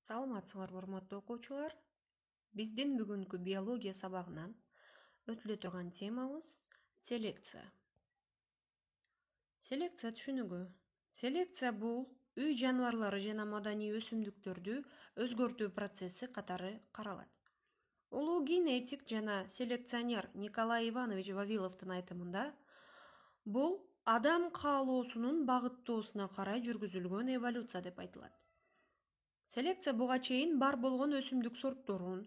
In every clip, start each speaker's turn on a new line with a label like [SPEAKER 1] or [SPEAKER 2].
[SPEAKER 1] Саламатсыңарбы урматтуу окуучулар. Биздин бүгүнкү биология сабагынан өтүлө турган темабыз селекция. Селекция түшүнүгү. Селекция бул үй жаныбарлары жана маданий өсүмдүктөрдү өзгөртүү процесси катары каралат. Улуу генетик жана селекционер Николай Иванович Вавиловдун айтымында, бул адам каалоосунун багыттоосуна карай жүргүзүлгөн эволюция деп айтылат. Селекция буга чейин бар болгон өсүмдүк сортторун,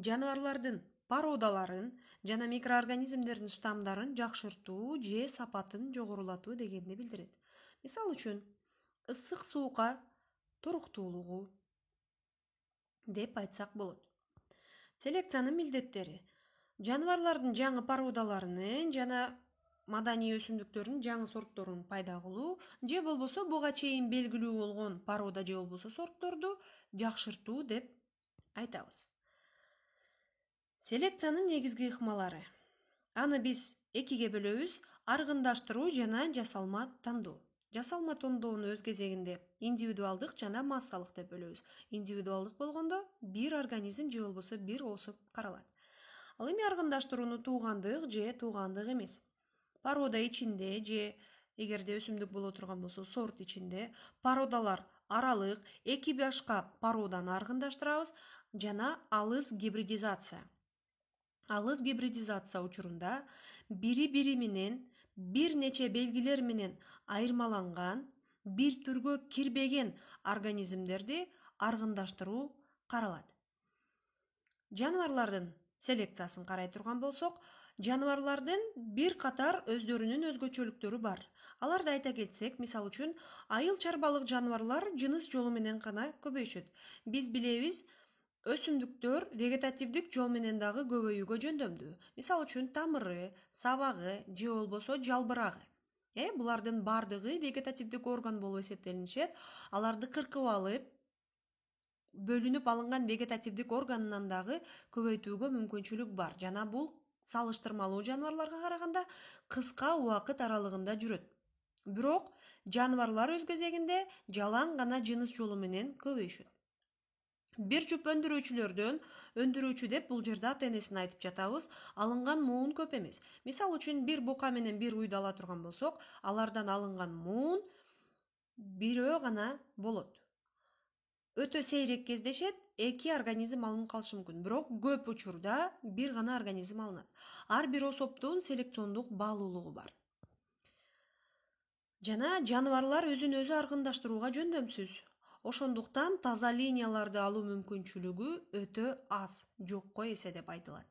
[SPEAKER 1] жаныбарлардын породаларын жана микроорганизмдердин штамдарын жакшыртуу же сапатын жогорулатуу дегенди билдирет. Мисал үчүн, ысык суукка туруктуулугу деп айтсак болот. Селекциянын милдеттери: жаныбарлардын жаңы породаларынын жана маданий өсүмдүктөрдүн жаңы сортторун пайда кылуу же болбосо буга чейин белгилүү болгон порода же болбосо сортторду жакшыртуу деп айтабыз. Селекциянын негизги ыкмалары. Аны биз экиге бөлөбүз: аргындаштыруу жана жасалма тандоо. Жасалма тандоону өз кезегинде индивидуалдык жана массалык деп бөлөбүз. Индивидуалдык болгондо бир организм же болбосо бир особь каралат. Ал эми аргындаштырууну туугандык же туугандык эмес, порода ичинде же эгерде өсүмдүк боло турган болсо сорт ичинде породалар аралык эки башка породаны аргындаштырабыз жана алыс гибридизация. Алыс гибридизация учурунда бири менен бир нече белгилер менен айырмаланган, бир түргө кирбеген организмдерди аргындаштыруу каралат. Жаныбарлардын селекциясын карай турган болсок, жаныбарлардын бир катар өздөрүнүн өзгөчөлүктөрү бар. Аларды айта кетсек, мисал үчүн, айыл чарбалык жаныбарлар жыныс жолу менен гана көбөйүшөт. Биз билебиз, өсүмдүктөр вегетативдик жол менен дагы көбөйүүгө жөндөмдүү. Мисал үчүн, тамыры, сабагы же болбосо жалбырагы. Булардын бардыгы вегетативдик орган болуп эсептелинишет. Аларды кыркып алып, бөлүнүп алынган вегетативдик органынан дагы көбөйтүүгө мүмкүнчүлүк бар. Жана бул салыштырмалуу жаныбарларга караганда кыска убакыт аралыгында жүрөт. Бирок жаныбарлар өз кезегинде жалаң гана жыныс жолу менен көбөйүшөт. Бир жуп өндүрүүчүлөрдөн өндүрүүчү деп бул жерде ата-энесин айтып жатабыз, алынган муун көп эмес. Мисал үчүн, бир бука менен бир уйду ала турган болсок, алардан алынган муун бирөө гана болот. Өтө сейрек кездешет, эки организм алынып калышы мүмкүн, бирок көп учурда бир гана организм алынат. Ар бир особдун селекциондук баалуулугу бар. Жана жаныбарлар өзүн өзү аргындаштырууга жөндөмсүз. Ошондуктан таза линияларды алуу мүмкүнчүлүгү өтө аз, жокко эсе деп айтылат.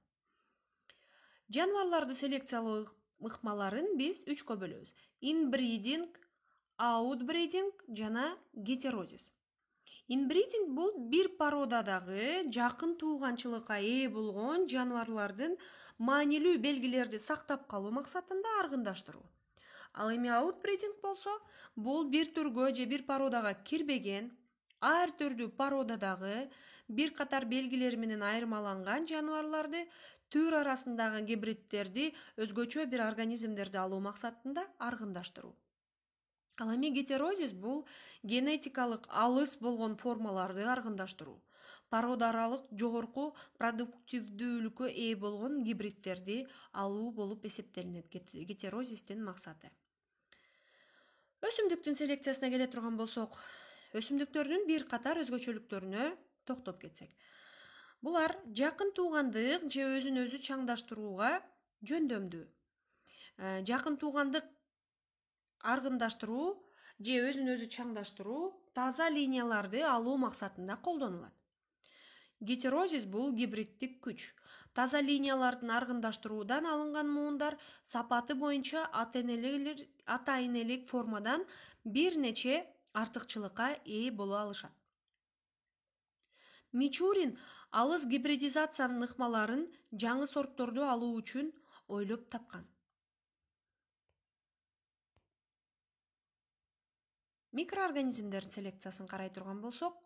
[SPEAKER 1] Жаныбарларды селекциялоо ыкмаларын биз үчкө бөлөбүз: инбридинг, аутбридинг жана гетерозис. Инбридинг бул бир породадагы жакын тууганчылыкка ээ болгон жаныбарлардын маанилүү белгилерди сактап калуу максатында аргындаштыруу. Ал эми аутбридинг болсо, бул бир түргө же бир породага кирбеген, ар түрдүү породадагы бир катар белгилер менен айырмаланган жаныбарларды, түр арасындагы гибридтерди, өзгөчө бир организмдерди алуу максатында аргындаштыруу. Ал эми гетерозис бул генетикалык алыс болгон формаларды аргындаштыруу. Порода аралык жогорку продуктивдүүлүккө ээ болгон гибридтерди алуу болуп эсептелинет гетерозистин максаты. Өсүмдүктүн селекциясына келе турган болсок, өсүмдүктөрдүн бир катар өзгөчөлүктөрүнө токтоп кетсек. Булар жакын туугандык же өзүн өзү чаңдаштырууга жөндөмдүү. Жакын туугандык аргындаштыруу же өзүн өзү чаңдаштыруу таза линияларды алуу максатында колдонулат. Гетерозис бул гибридтик күч. Таза линиялардын аргындаштыруудан алынган муундар сапаты боюнча ата-энелик формадан бир нече артыкчылыкка ээ боло алышат. Мичурин алыс гибридизациянын ыкмаларын жаңы сортторду алуу үчүн ойлоп тапкан. Микроорганизмдердин селекциясын карай турган болсок,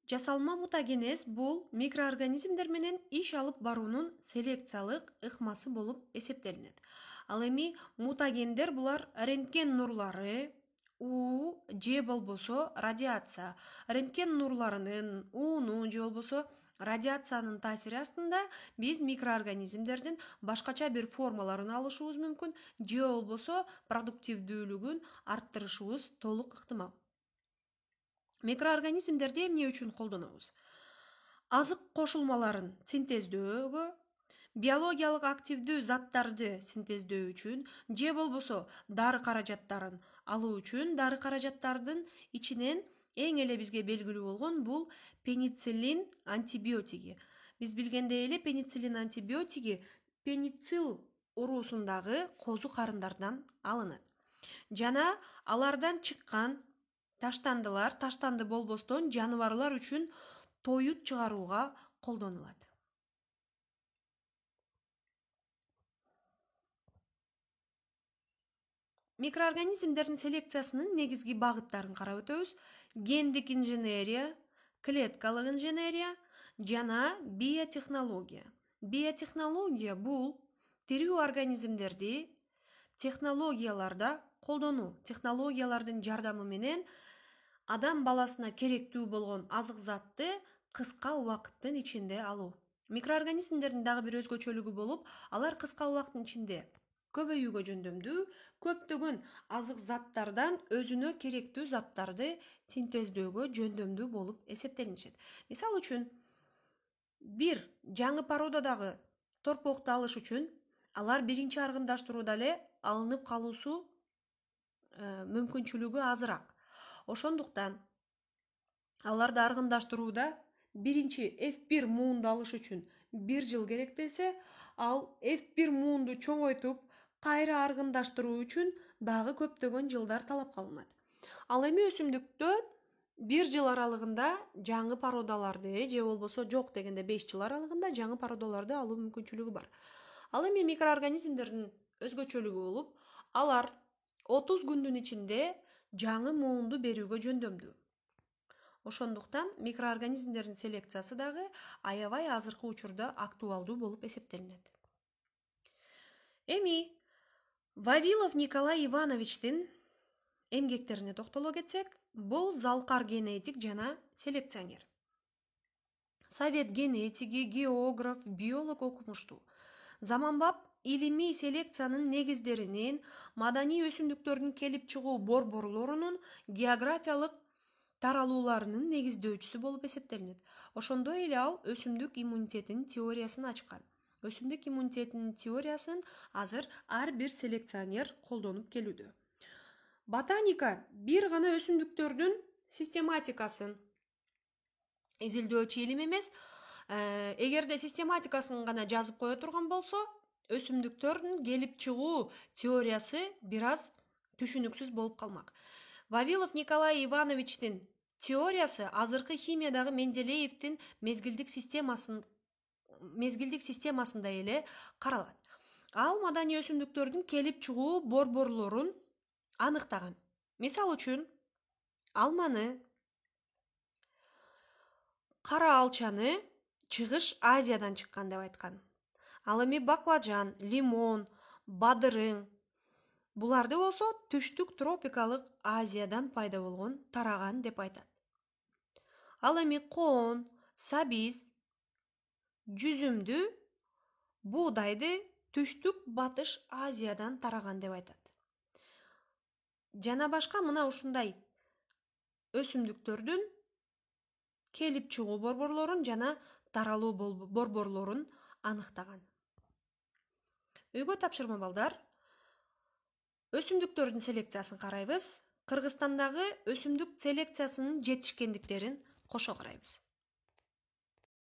[SPEAKER 1] жасалма мутагенез бул микроорганизмдер менен иш алып баруунун селекциялык ыкмасы болуп эсептелинет. Ал эми мутагендер булар рентген нурлары, же болбосо радиация, рентген нурларынын, уунун же болбосо радиациянын таасири астында биз микроорганизмдердин башкача бир формаларын алышыбыз мүмкүн, же болбосо продуктивдүүлүгүн арттырышыбыз толук ыктымал. Микроорганизмдерди эмне үчүн колдонобуз? Азык кошулмаларын синтездөөгө, биологиялык активдүү заттарды синтездөө үчүн, же болбосо дары каражаттарын алуу үчүн. Дары каражаттардын ичинен эң эле бизге белгилүү болгон бул пенициллин антибиотиги. Биз билгендей эле пенициллин антибиотиги пеницилл уруусундагы козу карындардан алынат. Жана алардан чыккан таштандылар таштанды болбостон жаныбарлар үчүн тоют чыгарууга колдонулат. Микроорганизмдердин селекциясынын негизги багыттарын карап өтөбүз. Гендик инженерия, клеткалык инженерия жана биотехнология. Биотехнология бул тирүү организмдерди технологияларда колдонуу, технологиялардын жардамы менен адам баласына керектүү болгон азык затты кыска убакыттын ичинде алуу. Микроорганизмдердин дагы бир өзгөчөлүгү болуп, алар кыска убакыттын ичинде көбөйүүгө жөндөмдүү, көптөгөн азык заттардан өзүнө керектүү заттарды синтездөөгө жөндөмдүү болуп эсептелинишет. Мисалы үчүн, бир жаңы породадагы торпокту алыш үчүн алар биринчи аргындаштырууда эле алынып калуусу мүмкүнчүлүгү азыраак. Ошондуктан аларды аргындаштырууда биринчи F1 муунду алыш үчүн 1 жыл керектелсе, ал F1 муунду чоңойтуп кайра аргындаштыруу үчүн дагы көптөгөн жылдар талап кылынат. Ал эми өсүмдүктө 1 жыл аралыгында жаңы породаларды же болбосо жок дегенде 5 жыл аралыгында жаңы породаларды алуу мүмкүнчүлүгү бар. Ал эми микроорганизмдердин өзгөчөлүгү болуп, алар 30 күндүн ичинде жаңы муунду берүүгө жөндөмдүү. Ошондуктан микроорганизмдердин селекциясы дагы аябай азыркы учурда актуалдуу болуп эсептелинет. Эми Вавилов Николай Ивановичтин эмгектерине токтоло кетсек, бул залкар генетик жана селекционер. Совет генетиги, географ, биолог окумуштуу. Заманбап илимий селекциянын негиздеринин, маданий өсүмдүктөрдүн келип чыгуу борборлорунун географиялык таралууларынын негиздөөчүсү болуп эсептелинет. Ошондой эле ал өсүмдүк иммунитетинин теориясын ачкан. Өсүмдүк иммунитетинин теориясын азыр ар бир селекционер колдонуп келүүдө. Ботаника бир гана өсүмдүктөрдүн систематикасын изилдөөчү илим эмес. Эгерде систематикасын гана жазып кое турган болсо, өсүмдүктөрдүн келип чыгуу теориясы бир аз түшүнүксүз болуп калмак. Вавилов Николай Ивановичтин теориясы азыркы химиядагы Менделеевдин мезгилдик системасында эле каралат. Ал маданий өсүмдүктөрдүн келип чыгуу борборлорун аныктаган. Мисалы үчүн, алманы, кара алчаны чыгыш Азиядан чыккан деп айткан. Ал эми баклажан, лимон, бадырың буларды болсо түштүк тропикалык Азиядан пайда болгон, тараган деп айтат. Ал эми коон, сабиз, жүзүмдү, буудайды түштүк батыш Азиядан тараган деп айтат. Жана башка мына ушундай өсүмдүктөрдүн келип чыгуу борборлорун жана таралуу борборлорун аныктаган. Үйгө тапшырма балдар. Өсүмдүктөрдүн селекциясын карайбыз. Кыргызстандагы өсүмдүк селекциясынын жетишкендиктерин кошо карайбыз.